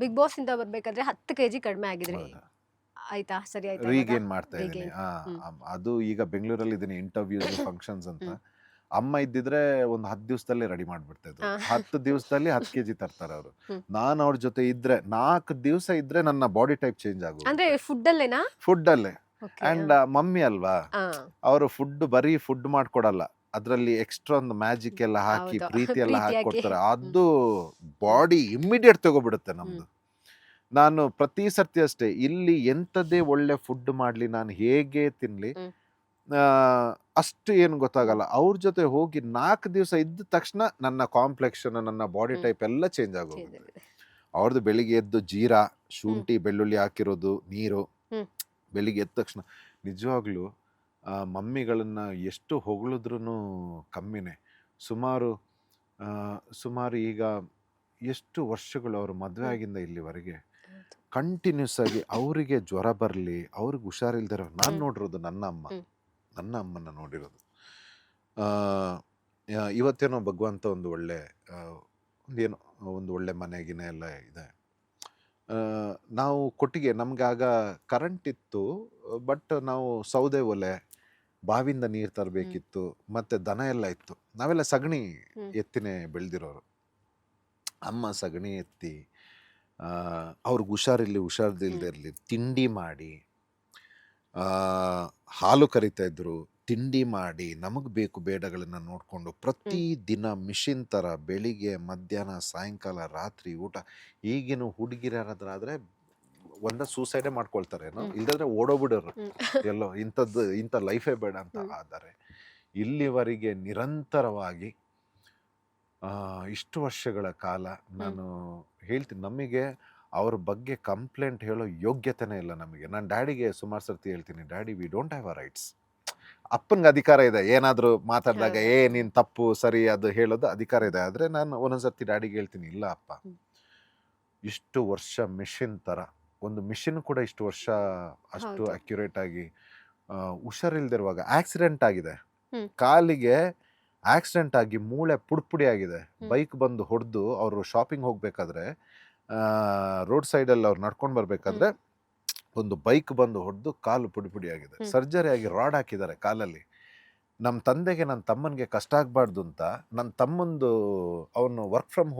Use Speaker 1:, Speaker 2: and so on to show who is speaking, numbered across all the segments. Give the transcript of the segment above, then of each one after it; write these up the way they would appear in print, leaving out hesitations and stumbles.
Speaker 1: Big boss ಇಂದ ಬರ್ಬೇಕಾದ್ರೆ 10 KG ಕಡಿಮೆ ಆಗಿದ್ರಿ.
Speaker 2: ಹೌದಾ?
Speaker 1: ಆಯ್ತಾ? ಸರಿ ಆಯ್ತಾ ಇವಾಗ?
Speaker 2: ರೀಗೇನ್ ಮಾಡ್ತಾ ಇದ್ದೀನಿ.
Speaker 1: ರೀಗೇನ್. ಹ್ಮ್.
Speaker 2: ಅದು ಈಗ ಬೆಂಗಳೂರಲ್ಲಿ ಇದೀನಿ, ಇಂಟರ್ವ್ಯೂಸ್ ಫಂಕ್ಷನ್ಸ್ ಅಂತ. ಅಮ್ಮ ಇದ್ದಿದ್ರೆ ಒಂದು 10 ದಿವಸದಲ್ಲೇ ರೆಡಿ ಮಾಡ್ಬಿಡ್ತಾ ಇದ್ರು. 10 ದಿವಸದಲ್ಲಿ 10 ಕೆಜಿ ತರ್ತಾರೆ ಅವರು.
Speaker 1: ಹ್ಮ್.
Speaker 2: ನಾನು ಅವ್ರ ಜೊತೆ ಇದ್ರೆ 4 ದಿವಸ ಇದ್ರೆ ನನ್ನ ಬಾಡಿ ಟೈಪ್ ಚೇಂಜ್
Speaker 1: ಅಂದ್ರೆ
Speaker 2: ಆಗೋಗುತ್ತೆ.
Speaker 1: ಫುಡ್ ಅಲ್ಲೇನಾ?
Speaker 2: ಫುಡ್ ಅಲ್ಲೇ.
Speaker 1: ಓಕೆ.
Speaker 2: ಅಂಡ್ ಮಮ್ಮಿ ಅಲ್ವಾ, ಅವರು ಫುಡ್ ಬರೀ ಫುಡ್ ಮಾಡ್ಕೊಡಲ್ಲ, ಅದರಲ್ಲಿ ಎಕ್ಸ್ಟ್ರಾ ಒಂದು ಮ್ಯಾಜಿಕ್ ಎಲ್ಲ ಹಾಕಿ,
Speaker 1: ಹೌದು.
Speaker 2: ಪ್ರೀತಿ ಎಲ್ಲ
Speaker 1: ಪ್ರೀತಿ
Speaker 2: ಹಾಕಿ
Speaker 1: ಹಾಕಿ.
Speaker 2: ಕೊಡ್ತಾರೆ. ಅದು ಬಾಡಿ ಇಮ್ಮಿಡಿಯೇಟ್ ತಗೋಬಿಡುತ್ತೆ ನಮ್ದು. ನಾನು ಪ್ರತಿ ಸರ್ತಿ ಅಷ್ಟೇ, ಇಲ್ಲಿ ಎಂಥದ್ದೇ ಒಳ್ಳೆ ಫುಡ್ ಮಾಡ್ಲಿ, ನಾನು ಹೇಗೆ ತಿನ್ಲಿ,
Speaker 1: ಹ್ಮ್.
Speaker 2: ಅಷ್ಟು ಏನು ಗೊತ್ತಾಗಲ್ಲ. ಅವ್ರ ಜೊತೆ ಹೋಗಿ 4 ದಿವಸ ಇದ್ದ ತಕ್ಷಣ ನನ್ನ ಕಾಂಪ್ಲೆಕ್ಷನ್, ನನ್ನ ಬಾಡಿ ಟೈಪ್ ಎಲ್ಲ ಚೇಂಜ್ ಆಗೋಗುತ್ತೆ. ಅವ್ರದ್ದು ಬೆಳಿಗ್ಗೆ ಎದ್ದು ಜೀರಾ, ಶುಂಠಿ, ಬೆಳ್ಳುಳ್ಳಿ ಹಾಕಿರೋದು, ನೀರು,
Speaker 1: ಹ್ಮ್.
Speaker 2: ಬೆಳಿಗ್ಗೆ ಎದ್ದ ತಕ್ಷಣ ನಿಜವಾಗ್ಲೂ ಮಮ್ಮಿಗಳನ್ನ ಎಷ್ಟು ಹೊಗಳಿದ್ರೂ ಕಮ್ಮಿನೇ. ಸುಮಾರು ಈಗ ಎಷ್ಟು ವರ್ಷಗಳು ಅವ್ರ ಮದುವೆ ಆಗಿಂದ ಇಲ್ಲಿವರೆಗೆ ಕಂಟಿನ್ಯೂಸ್ ಆಗಿ ಅವರಿಗೆ ಜ್ವರ ಬರಲಿ, ಅವ್ರಿಗೆ ಹುಷಾರಿಲ್ದಿರೋ ನಾನು ನೋಡಿರೋದು ನನ್ನ ಅಮ್ಮನ ನೋಡಿರೋದು. ಇವತ್ತೇನೋ ಭಗವಂತ ಒಂದು ಒಳ್ಳೆ ಒಂದು ಒಳ್ಳೆ ಮನೆಗಿನ ಎಲ್ಲ ಇದೆ. ನಾವು ಕೊಟ್ಟಿಗೆ, ನಮ್ಗೆ ಆಗ ಕರೆಂಟ್ ಇತ್ತು, ಬಟ್ ನಾವು ಸೌದೆ ಒಲೆ, ಬಾವಿಂದ ನೀರು ತರಬೇಕಿತ್ತು, ಮತ್ತೆ ದನ ಎಲ್ಲ ಇತ್ತು. ನಾವೆಲ್ಲ ಸಗಣಿ ಎತ್ತಿನೇ ಬೆಳೆದಿರೋರು. ಅಮ್ಮ ಸಗಣಿ ಎತ್ತಿ ಅವ್ರಿಗೆ ಹುಷಾರಿಲ್ದೇ ಇರಲಿ ತಿಂಡಿ ಮಾಡಿ, ಹಾಲು ಕರಿತಾ ಇದ್ರು, ತಿಂಡಿ ಮಾಡಿ, ನಮಗೆ ಬೇಕು ಬೇಡಗಳನ್ನು ನೋಡಿಕೊಂಡು ಪ್ರತಿ ದಿನ ಮಿಷಿನ್ ಥರ ಬೆಳಿಗ್ಗೆ, ಮಧ್ಯಾಹ್ನ, ಸಾಯಂಕಾಲ, ರಾತ್ರಿ ಊಟ. ಈಗಿನ ಹುಡುಗಿರಾದ್ರೆ ಒಂದ ಸೂಸೈಡೇ ಮಾಡ್ಕೊಳ್ತಾರೇನೋ, ಇಲ್ದಾದ್ರೆ ಓಡೋಗ್ಬಿಡೋರು ಎಲ್ಲೋ, ಇಂಥ ಲೈಫೇ ಬೇಡ ಅಂತ. ಆದರೆ ಇಲ್ಲಿವರೆಗೆ ನಿರಂತರವಾಗಿ ಇಷ್ಟು ವರ್ಷಗಳ ಕಾಲ ನಾನು ಹೇಳ್ತೀನಿ, ನಮಗೆ ಅವ್ರ ಬಗ್ಗೆ ಕಂಪ್ಲೇಂಟ್ ಹೇಳೋ ಯೋಗ್ಯತೆನೇ ಇಲ್ಲ ನಮಗೆ. ನಾನು ಡ್ಯಾಡಿಗೆ ಸುಮಾರು ಸರ್ತಿ ಹೇಳ್ತೀನಿ, daddy, we don't have a rights. ಅಪ್ಪನಿಗೆ ಅಧಿಕಾರ ಇದೆ, ಏನಾದರೂ ಮಾತಾಡಿದಾಗ ನೀನು ತಪ್ಪು ಸರಿ ಅದು ಹೇಳೋದು ಅಧಿಕಾರ ಇದೆ. ಆದರೆ ನಾನು ಒಂದೊಂದ್ಸರ್ತಿ ಡ್ಯಾಡಿಗೆ ಹೇಳ್ತೀನಿ, ಇಲ್ಲ ಅಪ್ಪ, ಇಷ್ಟು ವರ್ಷ ಮಿಷಿನ್ ಥರ, ಒಂದು ಮಿಷಿನ್ ಕೂಡ ಇಷ್ಟು ವರ್ಷ ಅಷ್ಟು ಅಕ್ಯುರೇಟ್ ಆಗಿ ಹುಷಾರಿಲ್ದಿರುವಾಗ ಆಕ್ಸಿಡೆಂಟ್ ಆಗಿದೆ, ಕಾಲಿಗೆ ಆಕ್ಸಿಡೆಂಟ್ ಆಗಿ ಮೂಳೆ ಪುಡಿ ಆಗಿದೆ, ಬೈಕ್ ಬಂದು ಹೊಡೆದು ಅವರು ಶಾಪಿಂಗ್ ಹೋಗ್ಬೇಕಾದ್ರೆ ರೋಡ್ ಸೈಡಲ್ಲಿ ಅವ್ರು ನಡ್ಕೊಂಡು ಬರ್ಬೇಕಾದ್ರೆ ಒಂದು ಬೈಕ್ ಬಂದು ಹೊಡೆದು ಕಾಲು ಪುಡಿ ಆಗಿದೆ. ಸರ್ಜರಿ ಆಗಿ ರಾಡ್ ಹಾಕಿದ್ದಾರೆ ಕಾಲಲ್ಲಿ. ನಮ್ಮ ತಂದೆಗೆ, ನನ್ನ ತಮ್ಮನಿಗೆ ಕಷ್ಟ ಆಗಬಾರ್ದು ಅಂತ ನನ್ನ ತಮ್ಮಂದು ಅವನು ವರ್ಕ್ ಫ್ರಮ್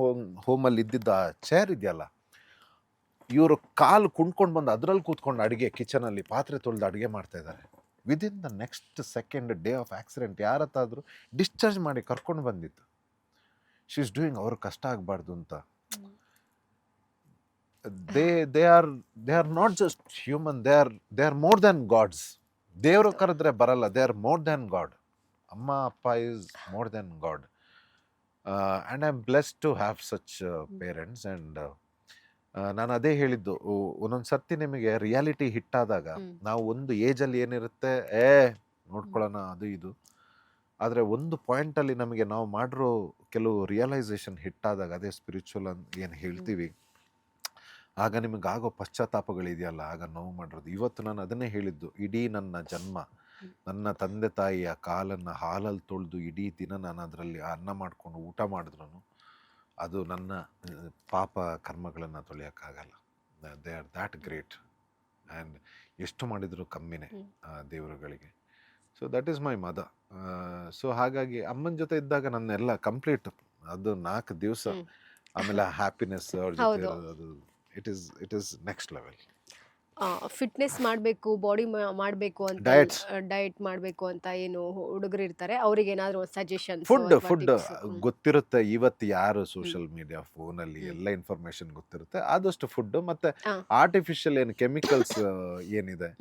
Speaker 2: ಹೋಮಲ್ಲಿ ಇದ್ದಿದ್ದ ಚೇರ್ ಇದೆಯಲ್ಲ, ಇವರು ಕಾಲು ಕುಣ್ಕೊಂಡು ಬಂದು ಅದರಲ್ಲಿ ಕೂತ್ಕೊಂಡು ಅಡುಗೆ, ಕಿಚನಲ್ಲಿ ಪಾತ್ರೆ ತೊಳೆದು ಅಡುಗೆ ಮಾಡ್ತಾ ಇದ್ದಾರೆ. Within the next second day of accident ಯಾರತ್ತಾದರೂ ಡಿಸ್ಚಾರ್ಜ್ ಮಾಡಿ ಕರ್ಕೊಂಡು ಬಂದಿತ್ತು. ಶಿ ಇಸ್ ಡೂಯಿಂಗ್, ಅವ್ರಿಗೆ ಕಷ್ಟ ಆಗಬಾರ್ದು ಅಂತ. They are not just human, they are more than gods. ದೇವರು ಕರೆದ್ರೆ ಬರಲ್ಲ, they are more than god. ಅಮ್ಮ ಅಪ್ಪ is more than god. And I am blessed to have such parents. And ನಾನು ಅದೇ ಹೇಳಿದ್ದು, ಒಂದೊಂದು ಸರ್ತಿ ನಿಮಗೆ ರಿಯಾಲಿಟಿ ಹಿಟ್ಟಾದಾಗ, ನಾವು ಒಂದು ಏಜಲ್ಲಿ ಏನಿರುತ್ತೆ ನೋಡ್ಕೊಳ್ಳೋಣ ಅದು ಇದು, ಆದರೆ ಒಂದು ಪಾಯಿಂಟಲ್ಲಿ ನಮಗೆ ನಾವು ಮಾಡಿರೋ ಕೆಲವು ರಿಯಲೈಸೇಷನ್ ಹಿಟ್ಟಾದಾಗ, ಅದೇ ಸ್ಪಿರಿಚುವಲ್ ಅಂತ ಏನು ಹೇಳ್ತೀವಿ, ಆಗ ನಿಮಗಾಗೋ ಪಶ್ಚಾತ್ತಾಪಗಳಿದೆಯಲ್ಲ, ಆಗ ನೋವು ಮಾಡಿರೋದು. ಇವತ್ತು ನಾನು ಅದನ್ನೇ ಹೇಳಿದ್ದು, ಇಡೀ ನನ್ನ ಜನ್ಮ ನನ್ನ ತಂದೆ ತಾಯಿಯ ಕಾಲನ್ನು ಹಾಲಲ್ಲಿ ತೊಳೆದು ಇಡೀ ದಿನ ನಾನು ಅದರಲ್ಲಿ ಅನ್ನ ಮಾಡಿಕೊಂಡು ಊಟ ಮಾಡಿದ್ರು ಅದು ನನ್ನ ಪಾಪ ಕರ್ಮಗಳನ್ನು ತೊಳೆಯೋಕ್ಕಾಗಲ್ಲ. They are that great. And ಎಷ್ಟು ಮಾಡಿದರೂ ಕಮ್ಮಿನೇ ದೇವರುಗಳಿಗೆ. So that is my mother. So ಹಾಗಾಗಿ ಅಮ್ಮನ ಜೊತೆ ಇದ್ದಾಗ ನನ್ನೆಲ್ಲ ಕಂಪ್ಲೀಟ್, ಅದು 4 ದಿವಸ, ಆಮೇಲೆ ಹ್ಯಾಪಿನೆಸ್ ಅವ್ರ ಜೊತೆ ಇರೋದು, ಅದು it is next level.
Speaker 1: Fitness ಮಾಡಬೇಕು, ಬಾಡಿ ಮಾಡಬೇಕು ಅಂತ, ಡಯಟ್ ಮಾಡಬೇಕು ಅಂತ ಏನು ಹುಡುಗರು ಇರ್ತಾರೆ, ಅವ್ರಿಗೆ ಏನಾದರೂ ಸಜೆಷನ್?
Speaker 2: ಫುಡ್ ಗೊತ್ತಿರುತ್ತೆ. ಇವತ್ತು ಯಾರು ಸೋಷಿಯಲ್ ಮೀಡಿಯಾ, ಫೋನಲ್ಲಿ ಎಲ್ಲ ಇನ್ಫಾರ್ಮೇಶನ್ ಗೊತ್ತಿರುತ್ತೆ. ಆದಷ್ಟು ಫುಡ್ ಮತ್ತೆ ಆರ್ಟಿಫಿಷಿಯಲ್ ಏನು ಕೆಮಿಕಲ್ಸ್ ಏನಿದೆ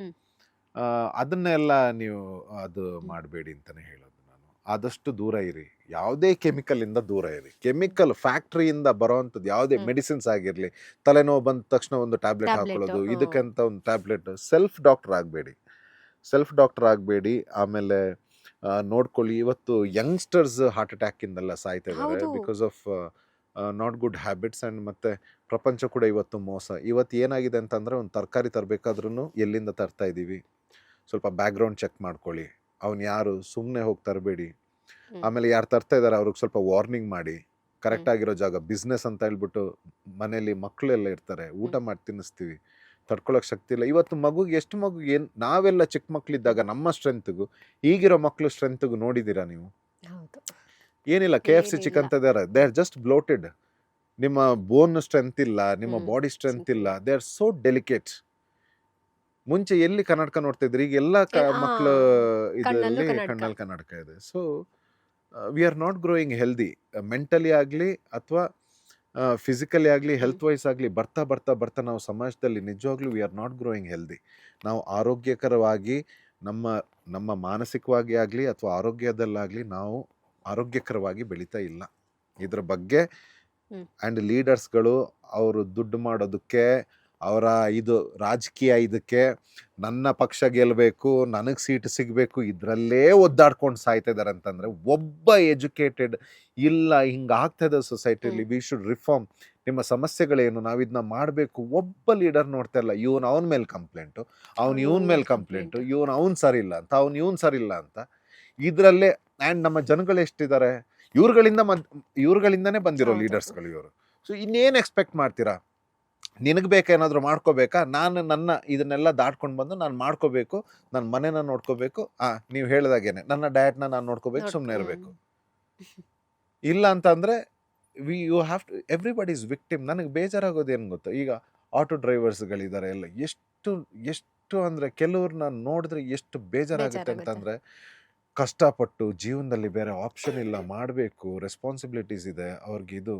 Speaker 2: ಅದನ್ನೆಲ್ಲ ನೀವು ಅದು ಮಾಡಬೇಡಿ ಅಂತಾನೆ ಹೇಳೋದು ನಾನು. ಆದಷ್ಟು ದೂರ ಇರಿ, ಯಾವುದೇ ಕೆಮಿಕಲಿಂದ ದೂರ ಇರಿ. ಕೆಮಿಕಲ್ ಫ್ಯಾಕ್ಟ್ರಿಯಿಂದ ಬರೋವಂಥದ್ದು ಯಾವುದೇ ಮೆಡಿಸಿನ್ಸ್ ಆಗಿರಲಿ, ತಲೆನೋವು ಬಂದ ತಕ್ಷಣ ಒಂದು ಟ್ಯಾಬ್ಲೆಟ್ ಹಾಕೊಳ್ಳೋದು, ಇದಕ್ಕಂತ ಒಂದು ಟ್ಯಾಬ್ಲೆಟ್. ಸೆಲ್ಫ್ ಡಾಕ್ಟರ್ ಆಗಬೇಡಿ. ಆಮೇಲೆ ನೋಡ್ಕೊಳ್ಳಿ, ಇವತ್ತು ಯಂಗ್ಸ್ಟರ್ಸ್ ಹಾರ್ಟ್ ಅಟ್ಯಾಕಿಂದೆಲ್ಲ ಸಾಯ್ತಾ ಇದ್ದಾರೆ because of not good habits. And ಮತ್ತು ಪ್ರಪಂಚ ಕೂಡ ಇವತ್ತು ಮೋಸ. ಇವತ್ತು ಏನಾಗಿದೆ ಅಂತಂದರೆ, ಒಂದು ತರಕಾರಿ ತರಬೇಕಾದ್ರೂ ಎಲ್ಲಿಂದ ತರ್ತಾ ಇದ್ದೀವಿ, ಸ್ವಲ್ಪ ಬ್ಯಾಕ್ಗ್ರೌಂಡ್ ಚೆಕ್ ಮಾಡ್ಕೊಳ್ಳಿ. ಅವನು ಯಾರು, ಸುಮ್ಮನೆ ಹೋಗಿ ತರಬೇಡಿ. ಆಮೇಲೆ ಯಾರು ತರ್ತಾ ಇದ್ದಾರೆ ಅವ್ರಿಗೆ ಸ್ವಲ್ಪ ವಾರ್ನಿಂಗ್ ಮಾಡಿ, ಕರೆಕ್ಟ್ ಆಗಿರೋ ಜಾಗ, ಬಿಸ್ನೆಸ್ ಅಂತ ಹೇಳ್ಬಿಟ್ಟು ಮನೇಲಿ ಮಕ್ಕಳೆಲ್ಲ ಇರ್ತಾರೆ, ಊಟ ಮಾಡಿ ತಿನ್ನಿಸ್ತೀವಿ, ತಡ್ಕೊಳಕ್ ಶಕ್ತಿ ಇಲ್ಲ. ಇವತ್ತು ಎಷ್ಟು ಮಗುಗೆ ನಾವೆಲ್ಲ ಚಿಕ್ಕ ಮಕ್ಳಿದ್ದಾಗ ನಮ್ಮ ಸ್ಟ್ರೆಂತ್ಗೂ ಈಗಿರೋ ಮಕ್ಳು ಸ್ಟ್ರೆಂತ್ಗೂ ನೋಡಿದ್ದೀರಾ ನೀವು?
Speaker 1: ಹೌದು.
Speaker 2: ಏನಿಲ್ಲ, KFC
Speaker 1: ಏನಿಲ್ಲ.
Speaker 2: ಚಿಕನ್ ತಿಂದಾರೆ, ದೇ ಆರ್ ಜಸ್ಟ್ ಬ್ಲೋಟೆಡ್. ನಿಮ್ಮ ಬೋನ್ ಸ್ಟ್ರೆಂತ್ ಇಲ್ಲ, ನಿಮ್ಮ ಬಾಡಿ ಸ್ಟ್ರೆಂತ್ ಇಲ್ಲ, ದೇ ಆರ್ ಸೋ ಡೆಲಿಕೇಟ್. ಮುಂಚೆ ಎಲ್ಲಿ ಕನ್ನಡಕ ನೋಡ್ತಿದ್ರಿ, ಈಗ ಎಲ್ಲ ಮಕ್ಕಳು ಇದರಲ್ಲಿ ಕಣ್ಣಲ್ಲಿ ಕನ್ನಡಕ ಇದೆ. So we are not growing healthy, mentally ಆಗಲಿ ಅಥವಾ ಫಿಸಿಕಲಿ ಆಗಲಿ, ಹೆಲ್ತ್ ವೈಸ್ ಆಗಲಿ. ಬರ್ತಾ ಬರ್ತಾ ಬರ್ತಾ ನಾವು ಸಮಾಜದಲ್ಲಿ ನಿಜವಾಗ್ಲೂ we are not growing healthy. ನಾವು ಆರೋಗ್ಯಕರವಾಗಿ ನಮ್ಮ ನಮ್ಮ ಮಾನಸಿಕವಾಗಿ ಆಗಲಿ ಅಥವಾ ಆರೋಗ್ಯದಲ್ಲಾಗಲಿ ನಾವು ಆರೋಗ್ಯಕರವಾಗಿ ಬೆಳೀತಾ ಇಲ್ಲ. ಇದ್ರ ಬಗ್ಗೆ ಆ್ಯಂಡ್ ಲೀಡರ್ಸ್ಗಳು ಅವರು ದುಡ್ಡು ಮಾಡೋದಕ್ಕೆ, ಅವರ ಇದು ರಾಜಕೀಯ ಇದಕ್ಕೆ, ನನ್ನ ಪಕ್ಷ ಗೆಲ್ಲಬೇಕು, ನನಗೆ ಸೀಟ್ ಸಿಗಬೇಕು, ಇದರಲ್ಲೇ ಒದ್ದಾಡ್ಕೊಂಡು ಸಾಯ್ತಾ ಇದ್ದಾರೆ ಅಂತಂದರೆ, ಒಬ್ಬ ಎಜುಕೇಟೆಡ್ ಇಲ್ಲ ಹಿಂಗೆ ಆಗ್ತಾಯಿದೆ ಸೊಸೈಟಿಯಲ್ಲಿ, ವಿ ಶುಡ್ ರಿಫಾರ್ಮ್, ನಿಮ್ಮ ಸಮಸ್ಯೆಗಳೇನು, ನಾವು ಇದನ್ನ ಮಾಡಬೇಕು. ಒಬ್ಬ ಲೀಡರ್ ನೋಡ್ತಾ ಇಲ್ಲ, ಇವನು ಅವನ ಮೇಲೆ ಕಂಪ್ಲೇಂಟು, ಅವ್ನು ಇವನ ಮೇಲೆ ಕಂಪ್ಲೇಂಟು, ಅವ್ನು ಸರಿ ಇಲ್ಲ ಅಂತ, ಇವನು ಸರಿ ಇಲ್ಲ ಅಂತ. ಇದರಲ್ಲೇ ಆ್ಯಂಡ್ ನಮ್ಮ ಜನಗಳು ಎಷ್ಟಿದ್ದಾರೆ, ಇವ್ರುಗಳಿಂದನೇ ಬಂದಿರೋ ಲೀಡರ್ಸ್ಗಳು ಇವರು. ಸೊ ಇನ್ನೇನು ಎಕ್ಸ್ಪೆಕ್ಟ್ ಮಾಡ್ತೀರಾ? ನಿನಗೆ ಬೇಕಾೇನಾದರೂ ಮಾಡ್ಕೋಬೇಕಾ? ನನ್ನ ಇದನ್ನೆಲ್ಲ ದಾಟ್ಕೊಂಡು ಬಂದು ನಾನು ಮಾಡ್ಕೋಬೇಕು, ನನ್ನ ಮನೆನ ನೋಡ್ಕೋಬೇಕು, ನೀವು ಹೇಳಿದಾಗೇನೆ ನನ್ನ ಡಯಟ್ನ ನಾನು ನೋಡ್ಕೋಬೇಕು, ಸುಮ್ಮನೆ ಇರಬೇಕು. ಇಲ್ಲ ಅಂತಂದರೆ you have to, everybody is victim. ನನಗೆ ಬೇಜಾರಾಗೋದು ಏನು ಗೊತ್ತಾ, ಈಗ ಆಟೋ ಡ್ರೈವರ್ಸ್ಗಳಿದ್ದಾರೆ ಎಲ್ಲ, ಎಷ್ಟು ಅಂದರೆ ಕೆಲವ್ರನ್ನ ನೋಡಿದ್ರೆ ಎಷ್ಟು ಬೇಜಾರಾಗುತ್ತೆ ಅಂತಂದರೆ, ಕಷ್ಟಪಟ್ಟು ಜೀವನದಲ್ಲಿ ಬೇರೆ ಆಪ್ಷನ್ ಇಲ್ಲ, ಮಾಡಬೇಕು, ರೆಸ್ಪಾನ್ಸಿಬಿಲಿಟೀಸ್ ಇದೆ ಅವ್ರಿಗೆ, ಇದು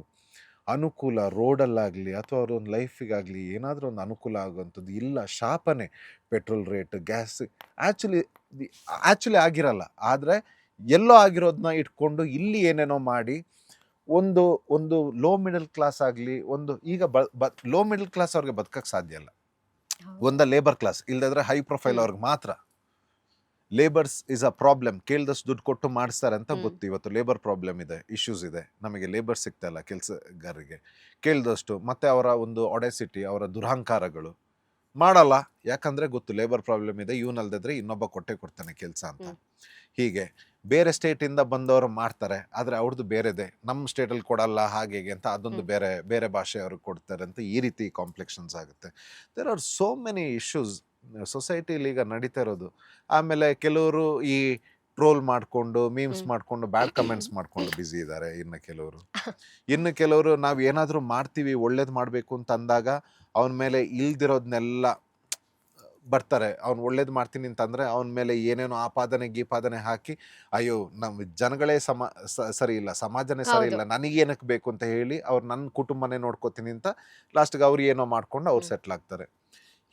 Speaker 2: ಅನುಕೂಲ ರೋಡಲ್ಲಾಗಲಿ ಅಥವಾ ಅವ್ರ ಒಂದು ಲೈಫಿಗಾಗಲಿ ಏನಾದರೂ ಒಂದು ಅನುಕೂಲ ಆಗುವಂಥದ್ದು ಇಲ್ಲ. ಶಾಪನೆ, ಪೆಟ್ರೋಲ್ ರೇಟ್, ಗ್ಯಾಸ್ ಆ್ಯಕ್ಚುಲಿ ಆಗಿರಲ್ಲ, ಆದರೆ ಎಲ್ಲೋ ಆಗಿರೋದನ್ನ ಇಟ್ಕೊಂಡು ಇಲ್ಲಿ ಏನೇನೋ ಮಾಡಿ ಒಂದು ಲೋ ಮಿಡಲ್ ಕ್ಲಾಸ್ ಆಗಲಿ, ಈಗ ಲೋ ಮಿಡಲ್ ಕ್ಲಾಸ್ ಅವ್ರಿಗೆ ಬದುಕಕ್ಕೆ ಸಾಧ್ಯ ಇಲ್ಲ. ಲೇಬರ್ ಕ್ಲಾಸ್ ಇಲ್ಲದ್ರೆ ಹೈ ಪ್ರೊಫೈಲ್ ಅವ್ರಿಗೆ ಮಾತ್ರ. Labours is a problem. ಕೇಳ್ದಷ್ಟು ದುಡ್ಡು ಕೊಟ್ಟು ಮಾಡಿಸ್ತಾರೆ ಅಂತ ಗೊತ್ತು. ಇವತ್ತು ಲೇಬರ್ ಪ್ರಾಬ್ಲಮ್ ಇದೆ, ಇಶ್ಯೂಸ್ ಇದೆ, ನಮಗೆ ಲೇಬರ್ ಸಿಗ್ತಾ ಇಲ್ಲ ಕೆಲಸಗಾರರಿಗೆ ಕೇಳ್ದಷ್ಟು. ಮತ್ತೆ ಅವರ ಒಂದು ಒಡೆಸಿಟಿ, ಅವರ ದುರಹಂಕಾರಗಳು ಮಾಡಲ್ಲ, ಯಾಕಂದರೆ ಗೊತ್ತು ಲೇಬರ್ ಪ್ರಾಬ್ಲಮ್ ಇದೆ, ಇವನಲ್ದಿದ್ರೆ ಇನ್ನೊಬ್ಬ ಕೊಡ್ತಾನೆ ಕೆಲಸ ಅಂತ. ಹೀಗೆ ಬೇರೆ ಸ್ಟೇಟಿಂದ ಬಂದವರು ಮಾಡ್ತಾರೆ, ಆದರೆ ಅವ್ರದ್ದು ಬೇರೆದೆ, ನಮ್ಮ ಸ್ಟೇಟಲ್ಲಿ ಕೊಡಲ್ಲ, ಹಾಗೆ ಅಂತ ಅದೊಂದು ಬೇರೆ ಭಾಷೆ ಅವ್ರಿಗೆ ಕೊಡ್ತಾರೆ ಅಂತ, ಈ ರೀತಿ ಕಾಂಪ್ಲೆಕ್ಷನ್ಸ್ ಆಗುತ್ತೆ. There are so many issues ಸೊಸೈಟಿಲಿ ಈಗ ನಡೀತಾ ಇರೋದು. ಆಮೇಲೆ ಕೆಲವರು ಈ ಟ್ರೋಲ್ ಮಾಡಿಕೊಂಡು, ಮೀಮ್ಸ್ ಮಾಡಿಕೊಂಡು, ಬ್ಯಾಡ್ ಕಮೆಂಟ್ಸ್ ಮಾಡಿಕೊಂಡು ಬ್ಯುಸಿ ಇದ್ದಾರೆ. ಇನ್ನು ಕೆಲವರು ನಾವು ಏನಾದರೂ ಮಾಡ್ತೀವಿ, ಒಳ್ಳೇದು ಮಾಡಬೇಕು ಅಂತ ಅಂದಾಗ ಅವನ ಮೇಲೆ ಇಲ್ದಿರೋದನ್ನೆಲ್ಲ ಬರ್ತಾರೆ. ಅವ್ನು ಒಳ್ಳೇದು ಮಾಡ್ತೀನಿ ಅಂತಂದರೆ ಅವನ ಮೇಲೆ ಏನೇನೋ ಗೀಪಾದನೆ ಹಾಕಿ, ಅಯ್ಯೋ ನಮ್ಮ ಜನಗಳೇ ಸರಿ ಇಲ್ಲ, ಸಮಾಜನೇ ಸರಿ ಇಲ್ಲ, ನನಗೇನಕ್ಕೆ ಬೇಕು ಅಂತ ಹೇಳಿ ಅವ್ರು ನನ್ನ ಕುಟುಂಬನೇ ನೋಡ್ಕೋತೀನಿ ಅಂತ ಲಾಸ್ಟ್ಗೆ ಅವ್ರು ಏನೋ ಮಾಡ್ಕೊಂಡು ಅವ್ರು ಸೆಟ್ಲ್ ಆಗ್ತಾರೆ.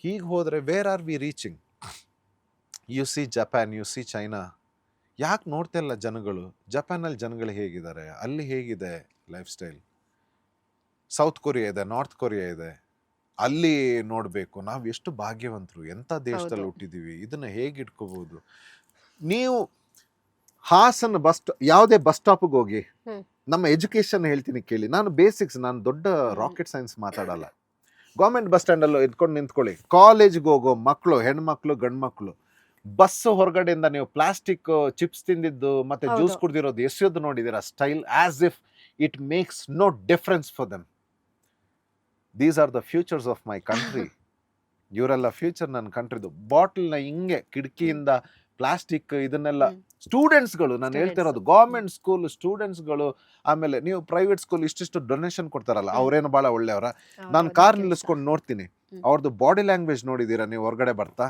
Speaker 2: ಹೀಗೆ ಹೋದರೆ where are we reaching? You see Japan, you see China. ಯಾಕೆ ನೋಡ್ತಾ ಇಲ್ಲ ಜನಗಳು? ಜಪಾನಲ್ಲಿ ಜನಗಳು ಹೇಗಿದ್ದಾರೆ, ಅಲ್ಲಿ ಹೇಗಿದೆ ಲೈಫ್ ಸ್ಟೈಲ್? ಸೌತ್ ಕೊರಿಯಾ ಇದೆ, ನಾರ್ತ್ ಕೊರಿಯಾ ಇದೆ, ಅಲ್ಲಿ ನೋಡಬೇಕು. ನಾವು ಎಷ್ಟು ಭಾಗ್ಯವಂತರು, ಎಂಥ ದೇಶದಲ್ಲಿ ಹುಟ್ಟಿದ್ದೀವಿ, ಇದನ್ನು ಹೇಗೆ ಇಟ್ಕೋಬೋದು? ನೀವು ಹಾಸನ ಯಾವುದೇ ಬಸ್ ಸ್ಟಾಪ್ಗೆ ಹೋಗಿ, ನಮ್ಮ ಎಜುಕೇಶನ್ ಹೇಳ್ತೀನಿ ಕೇಳಿ. ನಾನು ಬೇಸಿಕ್ಸ್, ನಾನು ದೊಡ್ಡ ರಾಕೆಟ್ ಸೈನ್ಸ್ ಮಾತಾಡಲ್ಲ. ಗೌರ್ಮೆಂಟ್ ಬಸ್ ಸ್ಟ್ಯಾಂಡಲ್ಲೂ ಎದ್ಕೊಂಡು ನಿಂತ್ಕೊಳ್ಳಿ, ಕಾಲೇಜ್ಗೆ ಹೋಗೋ ಮಕ್ಕಳು, ಹೆಣ್ಮಕ್ಳು, ಗಂಡು ಮಕ್ಕಳು, ಬಸ್ ಹೊರಗಡೆಯಿಂದ ನೀವು ಪ್ಲಾಸ್ಟಿಕ್ ಚಿಪ್ಸ್ ತಿಂದಿದ್ದು ಮತ್ತೆ ಜ್ಯೂಸ್ ಕುಡ್ದಿರೋದು ಎಸೆಯೋದು ನೋಡಿದ್ದೀರಾ? Style, as if it makes no difference for them. These are the futures of my country. ಇವರೆಲ್ಲ ಫ್ಯೂಚರ್ ನನ್ನ ಕಂಟ್ರಿದು. ಬಾಟಲ್ನ ಹಿಂಗೆ ಕಿಟಕಿಯಿಂದ ಪ್ಲಾಸ್ಟಿಕ್ ಇದನ್ನೆಲ್ಲ ಸ್ಟೂಡೆಂಟ್ಸ್ಗಳು, ನಾನು ಹೇಳ್ತಿರೋದು ಗೌರ್ಮೆಂಟ್ ಸ್ಕೂಲ್ ಸ್ಟೂಡೆಂಟ್ಸ್ಗಳು. ಆಮೇಲೆ ನೀವು ಪ್ರೈವೇಟ್ ಸ್ಕೂಲ್ ಇಷ್ಟಿಷ್ಟು ಡೊನೇಷನ್ ಕೊಡ್ತಾರಲ್ಲ, ಅವ್ರೇನು ಭಾಳ ಒಳ್ಳೆಯವರ? ನಾನು ಕಾರ್ ನಿಲ್ಲಿಸ್ಕೊಂಡು ನೋಡ್ತೀನಿ, ಅವ್ರದ್ದು ಬಾಡಿ ಲ್ಯಾಂಗ್ವೇಜ್ ನೋಡಿದ್ದೀರಾ ನೀವು? ಹೊರಗಡೆ ಬರ್ತಾ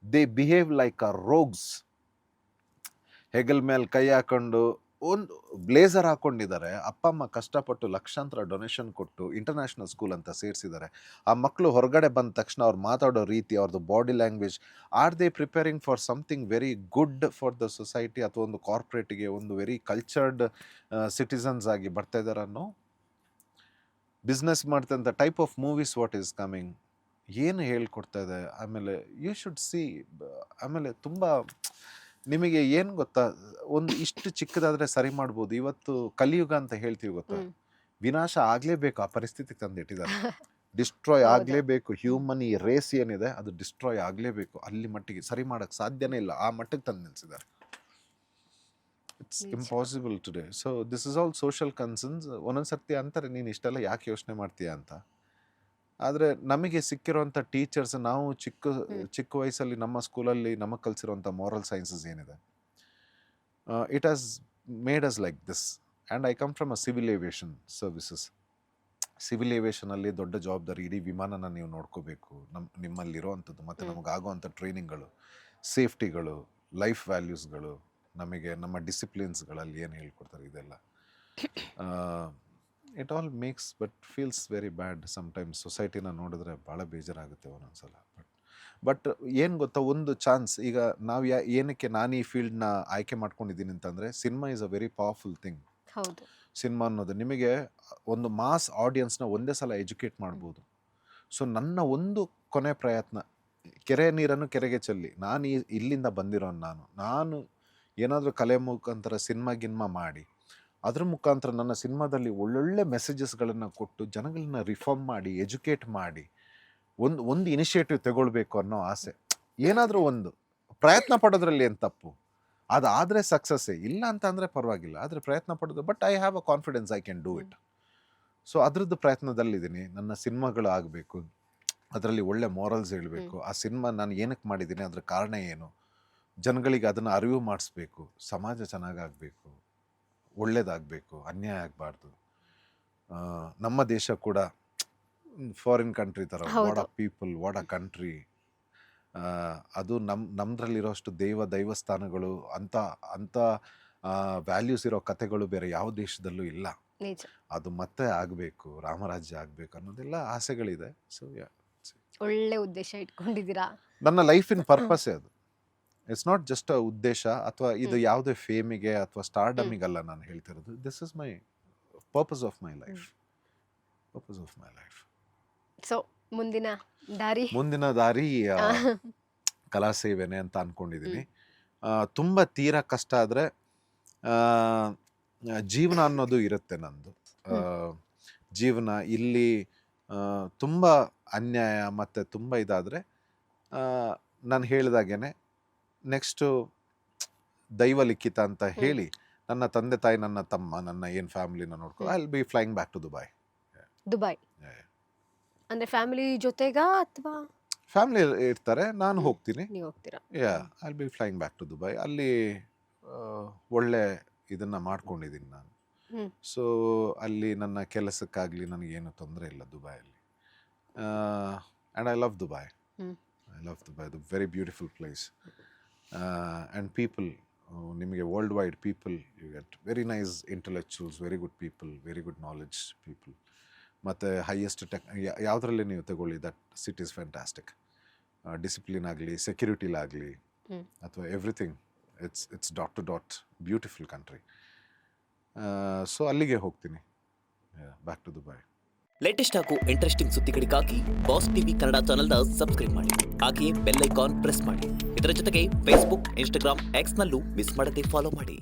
Speaker 2: they behave like a rogues. ಹೆಗಲ್ ಮೇಲೆ ಕೈ ಹಾಕೊಂಡು ಒಂದು ಬ್ಲೇಸರ್ ಹಾಕೊಂಡಿದ್ದಾರೆ. ಅಪ್ಪ ಅಮ್ಮ ಕಷ್ಟಪಟ್ಟು ಲಕ್ಷಾಂತರ ಡೊನೇಷನ್ ಕೊಟ್ಟು ಇಂಟರ್ನ್ಯಾಷನಲ್ ಸ್ಕೂಲ್ ಅಂತ ಸೇರಿಸಿದ್ದಾರೆ. ಆ ಮಕ್ಕಳು ಹೊರಗಡೆ ಬಂದ ತಕ್ಷಣ ಅವ್ರು ಮಾತಾಡೋ ರೀತಿ, ಅವ್ರದ್ದು body language, are they preparing for something very good for the society ಅಥವಾ ಒಂದು ಕಾರ್ಪೊರೇಟಿಗೆ ಒಂದು ವೆರಿ ಕಲ್ಚರ್ಡ್ ಸಿಟಿಸನ್ಸ್ ಆಗಿ ಬರ್ತಾ ಇದ್ದಾರೆ ಅನ್ನೋ? ಬಿಸ್ನೆಸ್ ಮಾಡ್ತಂಥ type of movies what is coming, ಏನು ಹೇಳ್ಕೊಡ್ತಾ ಇದೆ? ಆಮೇಲೆ ಯು ಶುಡ್ ಸಿ. ಆಮೇಲೆ ತುಂಬ ನಿಮಗೆ ಏನು ಗೊತ್ತಾ, ಒಂದು ಇಷ್ಟು ಚಿಕ್ಕದಾದರೆ ಸರಿ ಮಾಡ್ಬೋದು. ಇವತ್ತು ಕಲಿಯುಗ ಅಂತ ಹೇಳ್ತೀವಿ ಗೊತ್ತಾ, ವಿನಾಶ ಆಗಲೇಬೇಕು, ಆ ಪರಿಸ್ಥಿತಿಗೆ ತಂದಿಟ್ಟಿದ್ದಾರೆ. ಡಿಸ್ಟ್ರಾಯ್ ಆಗಲೇಬೇಕು. ಹ್ಯೂಮನ್ ಈ ರೇಸ್ ಏನಿದೆ ಅದು ಡಿಸ್ಟ್ರಾಯ್ ಆಗಲೇಬೇಕು. ಅಲ್ಲಿ ಮಟ್ಟಿಗೆ ಸರಿ ಮಾಡೋಕ್ಕೆ ಸಾಧ್ಯನೇ ಇಲ್ಲ, ಆ ಮಟ್ಟಿಗೆ ತಂದು ನಿಲ್ಲಿಸಿದ್ದಾರೆ. ಇಟ್ಸ್
Speaker 1: ನಿಜ.
Speaker 2: Impossible today. So this is all social concerns. ಒಂದೊಂದು ಸರ್ತಿ ಅಂತಾರೆ ನೀನು ಇಷ್ಟೆಲ್ಲ ಯಾಕೆ ಯೋಚನೆ ಮಾಡ್ತೀಯ ಅಂತ. ಆದರೆ ನಮಗೆ ಸಿಕ್ಕಿರುವಂಥ ಟೀಚರ್ಸ್, ನಾವು ಚಿಕ್ಕ ವಯಸ್ಸಲ್ಲಿ ನಮ್ಮ ಸ್ಕೂಲಲ್ಲಿ ನಮಗೆ ಕಲಿಸಿರುವಂಥ ಮಾರಲ್ ಸೈನ್ಸಸ್ ಏನಿದೆ, it has made us like this. And I come from a civil aviation services. Civil ಏವಿಯೇಷನಲ್ಲಿ ದೊಡ್ಡ ಜವಾಬ್ದಾರಿ, ಇಡೀ ವಿಮಾನನ ನೀವು ನೋಡ್ಕೋಬೇಕು, ನಿಮ್ಮಲ್ಲಿರೋವಂಥದ್ದು, ಮತ್ತು ನಮಗಾಗುವಂಥ ಟ್ರೈನಿಂಗ್ಗಳು, ಸೇಫ್ಟಿಗಳು, ಲೈಫ್ ವ್ಯಾಲ್ಯೂಸ್ಗಳು, ನಮಗೆ ನಮ್ಮ ಡಿಸಿಪ್ಲಿನ್ಸ್ಗಳಲ್ಲಿ ಏನು ಹೇಳ್ಕೊಡ್ತಾರೆ ಇದೆಲ್ಲ. It all makes but feels very bad sometimes. ಸೊಸೈಟಿನ ನೋಡಿದ್ರೆ ಭಾಳ ಬೇಜಾರಾಗುತ್ತೆ ಒಂದೊಂದ್ಸಲ. ಬಟ್ ಏನು ಗೊತ್ತಾ, ಒಂದು ಚಾನ್ಸ್. ಈಗ ನಾವು ಏನಕ್ಕೆ ನಾನು ಈ ಫೀಲ್ಡ್ನ ಆಯ್ಕೆ ಮಾಡ್ಕೊಂಡಿದ್ದೀನಿ ಅಂತಂದರೆ, cinema is a very powerful thing.
Speaker 1: ಹೌದು.
Speaker 2: ಸಿನಿಮಾ ಅನ್ನೋದು ನಿಮಗೆ ಒಂದು ಮಾಸ್ ಆಡಿಯನ್ಸ್ನ ಒಂದೇ ಸಲ ಎಜುಕೇಟ್ ಮಾಡ್ಬೋದು. ಸೊ ನನ್ನ ಒಂದು ಕೊನೆ ಪ್ರಯತ್ನ, ಕೆರೆ ನೀರನ್ನು ಕೆರೆಗೆ ಚೆಲ್ಲಿ, ನಾನು ಇಲ್ಲಿಂದ ಬಂದಿರೋನು, ನಾನು ಏನಾದರೂ ಕಲೆ ಮುಖಾಂತರ ಸಿನಿಮಾ ಮಾಡಿ, ಅದ್ರ ಮುಖಾಂತರ ನನ್ನ ಸಿನಿಮಾದಲ್ಲಿ ಒಳ್ಳೊಳ್ಳೆ ಮೆಸೇಜಸ್ಗಳನ್ನು ಕೊಟ್ಟು ಜನಗಳನ್ನ ರಿಫಾರ್ಮ್ ಮಾಡಿ, ಎಜುಕೇಟ್ ಮಾಡಿ, ಒಂದು ಇನಿಷಿಯೇಟಿವ್ ತಗೊಳ್ಬೇಕು ಅನ್ನೋ ಆಸೆ. ಏನಾದರೂ ಒಂದು ಪ್ರಯತ್ನ ಪಡೋದ್ರಲ್ಲಿ ಏನು ತಪ್ಪು, ಅದಾದರೆ ಸಕ್ಸಸ್ಸೇ, ಇಲ್ಲ ಅಂತ ಅಂದರೆ ಪರವಾಗಿಲ್ಲ, ಆದರೆ ಪ್ರಯತ್ನ ಪಡೋದು. But I have a confidence I can do it. So ಅದರದ್ದು ಪ್ರಯತ್ನದಲ್ಲಿದ್ದೀನಿ. ನನ್ನ ಸಿನಿಮಾಗಳು ಆಗಬೇಕು, ಅದರಲ್ಲಿ ಒಳ್ಳೆ ಮಾರಲ್ಸ್ ಹೇಳಬೇಕು. ಆ ಸಿನಿಮಾ ನಾನು ಏನಕ್ಕೆ ಮಾಡಿದ್ದೀನಿ, ಅದರ ಕಾರಣ ಏನು, ಜನಗಳಿಗೆ ಅದನ್ನು ಅರಿವು ಮಾಡಿಸ್ಬೇಕು. ಸಮಾಜ ಚೆನ್ನಾಗಾಗಬೇಕು, ಒಳ್ಳೇದಾಗಬೇಕು, ಅನ್ಯಾಯ ಆಗಬಾರ್ದು. ನಮ್ಮ ದೇಶ ಕೂಡ ಫಾರಿನ್ ಕಂಟ್ರಿ ಥರ, what a people, what a country. ಅದು ನಮ್ಮದ್ರಲ್ಲಿರೋಷ್ಟು ದೈವಸ್ಥಾನಗಳು, ಅಂಥ ವ್ಯಾಲ್ಯೂಸ್ ಇರೋ ಕಥೆಗಳು ಬೇರೆ ಯಾವ ದೇಶದಲ್ಲೂ ಇಲ್ಲ.
Speaker 1: ನಿಜ.
Speaker 2: ಅದು ಮತ್ತೆ ಆಗಬೇಕು, ರಾಮರಾಜ್ಯ ಆಗಬೇಕು ಅನ್ನೋದೆಲ್ಲ ಆಸೆಗಳಿದೆ. ಸೊ
Speaker 1: ಒಳ್ಳೆ ಉದ್ದೇಶ ಇಟ್ಕೊಂಡಿದ್ದೀರಾ.
Speaker 2: ನನ್ನ ಲೈಫಿನ ಪರ್ಪಸ್ಸೇ ಅದು. ಇಟ್ಸ್ ನಾಟ್ ಜಸ್ಟ್ ಅ ಉದ್ದೇಶ, ಅಥವಾ ಇದು ಯಾವುದೇ ಫೇಮಿಗೆ ಅಥವಾ ಸ್ಟಾರ್ಡಮಿಗಲ್ಲ ನಾನು ಹೇಳ್ತಿರೋದು. This is my purpose of my life.
Speaker 1: So ಮುಂದಿನ
Speaker 2: ದಾರಿ ಕಲಾ ಸೇವೆನೆ ಅಂತ ಅನ್ಕೊಂಡಿದ್ದೀನಿ. ತುಂಬ ತೀರಾ ಕಷ್ಟ ಆದರೆ ಜೀವನ ಅನ್ನೋದು ಇರುತ್ತೆ ನಂದು. ಜೀವನ ಇಲ್ಲಿ ತುಂಬ ಅನ್ಯಾಯ ಮತ್ತು ತುಂಬ ಇದಾದರೆ, ನಾನು ಹೇಳಿದಾಗೇನೆ ನೆಕ್ಸ್ಟು ದೈವ ಲಿಖಿತ ಅಂತ ಹೇಳಿ, ನನ್ನ ತಂದೆ ತಾಯಿ, ನನ್ನ ತಮ್ಮ, ನನ್ನ ಏನು ಫ್ಯಾಮಿಲಿನ ನೋಡ್ಕೊ, I will be flying back to Dubai.
Speaker 1: ಅಂದ್ರೆ ಫ್ಯಾಮಿಲಿ ಜೊತೆಗಾ ಅಥವಾ
Speaker 2: ಫ್ಯಾಮಿಲಿ ಇರ್ತಾರೆ, ನಾನು ಹೋಗ್ತೀನಿ.
Speaker 1: ನೀವು ಹೋಗ್ತೀರಾ?
Speaker 2: I will be flying back to Dubai. ಅಲ್ಲಿ ಒಳ್ಳೆ ಇದನ್ನು ಮಾಡ್ಕೊಂಡಿದ್ದೀನಿ ನಾನು. ಸೊ ಅಲ್ಲಿ ನನ್ನ ಕೆಲಸಕ್ಕಾಗಲಿ ನನಗೇನು ತೊಂದರೆ ಇಲ್ಲ ದುಬೈಯಲ್ಲಿ. And I love Dubai. The very beautiful place. And people, ನಿಮಗೆ world wide people, you get very nice intellectuals, very good people, very good knowledge people. ಮತ್ತು ಹೈಯೆಸ್ಟ್ ಯಾವುದರಲ್ಲಿ ನೀವು ತಗೊಳ್ಳಿ, that city is fantastic. Discipline ಆಗಲಿ, ಸೆಕ್ಯೂರಿಟಿಲಾಗಲಿ, ಅಥವಾ everything, it's dot to dot beautiful country. So ಅಲ್ಲಿಗೆ ಹೋಗ್ತೀನಿ, ಬ್ಯಾಕ್ ಟು ದುಬೈ.
Speaker 3: ಲೇಟೆಸ್ಟ್ ಹಾಗೂ ಇಂಟ್ರೆಸ್ಟಿಂಗ್ ಸುದ್ದಿಗಳಿಗಾಗಿ ಬಾಸ್ ಟಿವಿ ಕನ್ನಡ ಚಾನೆಲ್ನ ಸಬ್ಸ್ಕ್ರೈಬ್ ಮಾಡಿ. ಹಾಗೆಯೇ ಬೆಲ್ ಐಕಾನ್ ಪ್ರೆಸ್ ಮಾಡಿ. ಇದರ ಜೊತೆಗೆ ಫೇಸ್ಬುಕ್, ಇನ್ಸ್ಟಾಗ್ರಾಮ್, ಎಕ್ಸ್ನಲ್ಲೂ ಮಿಸ್ ಮಾಡದೆ ಫಾಲೋ ಮಾಡಿ.